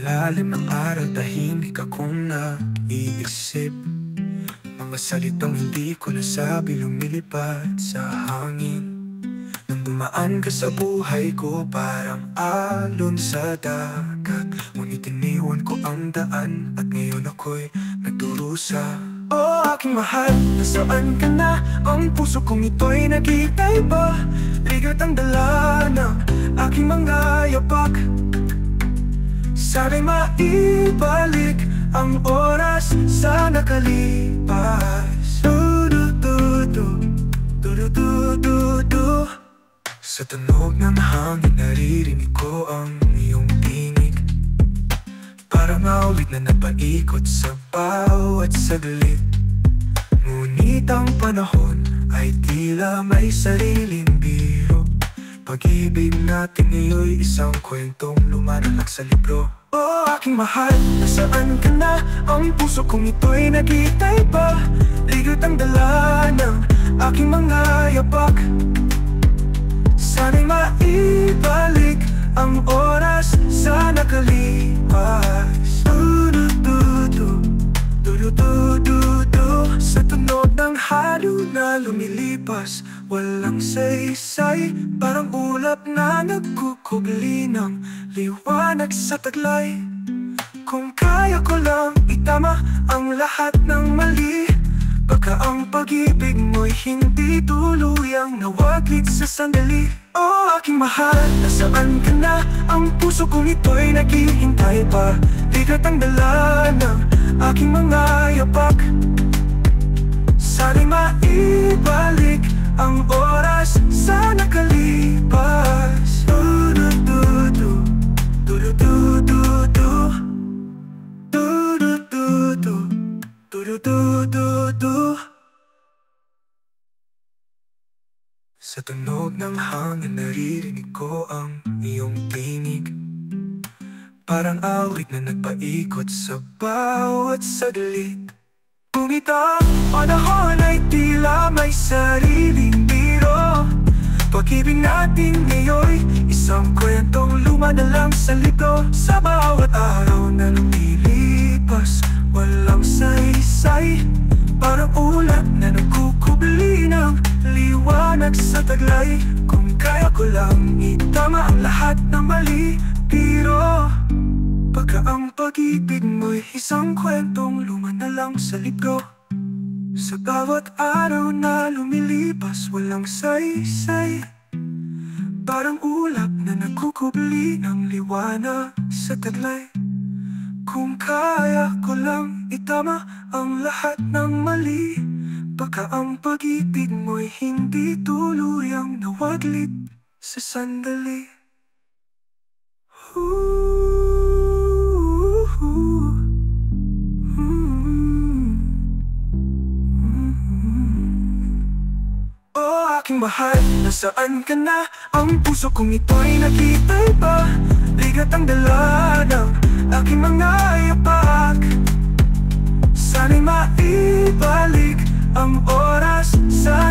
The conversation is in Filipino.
ilalim ng araw, tahimik akong naiisip. Mga salitang hindi ko nasabi, lumilipad sa hangin. Nang dumaan ka sa buhay ko, parang alon sa dagat. Ngunit iniwan ko ang daan, at ngayon ako'y nagdurusa. Oh, aking mahal, nasaan ka na? Ang puso kong ito'y nagitay ba? Ligat ang dala ng aking mga yapak. Sana'y maibalik ang oras sa nakalipas. Du-du-du-du, du-du-du-du-du. Sa tunog ng hangin naririnig ko ang iyong tinig. Parang maulit na napaikot sa bawat saglit. Ngunit ang panahon ay tila may sariling biro. Pag-ibig natin ngayon isang kwentong lumanalak sa libro. Oh, aking mahal, nasaan ka na? Ang puso kong ito'y nagitay pa. Ligat ang dala ng aking mga yapak. Sana'y maibalik ang oras sa nakalipas. Du-du-du-du, du-du-du-du-du. Sa tunog ng halo na lumilipas, walang saysay, parang ulap na nagkukubli ng liwanag sa taglay. Kung kaya ko lang itama ang lahat ng mali, baka ang pag-ibig mo'y hindi tuluyang nawaglit sa sandali. Oh, aking mahal, nasaan ka na? Ang puso kong ito'y naghihintay pa. Ligat ang dala ng aking mga yapak. Sana'y maibalik ang oras sa nakalipas. Du-du-du-du, du-du-du-du-du, du-du-du-du, du-du-du-du-du. Sa tunog ng hangin naririnig ko ang iyong tinig. Parang awit na nagpaikot sa bawat saglit. Ngunit ang panahon ay tila may sariling biro. Pag-ibig natin ngayon'y isang kwentong luma na lang sa libro. Sa bawat araw na lumilipas, walang saysay, parang ulap na nagkukubli ng liwanag sa taglay. Kung kaya ko lang itama ang lahat ng mali, pero baka ang pag-ibig mo'y isang kwentong luma na lang sa libro. Sa bawat araw na lumilipas, walang saysay, parang ulap na nagkukubli ng liwanag sa taglay. Kung kaya ko lang itama ang lahat ng mali, baka ang pag-ibig mo'y hindi tuluyang nawaglit sa sandali. Oh, aking mahal, nasaan ka na? Ang puso kong ito'y nakitay pa. Ligat ang dala ng aking mga yapak. Sana'y maibalik ang oras sa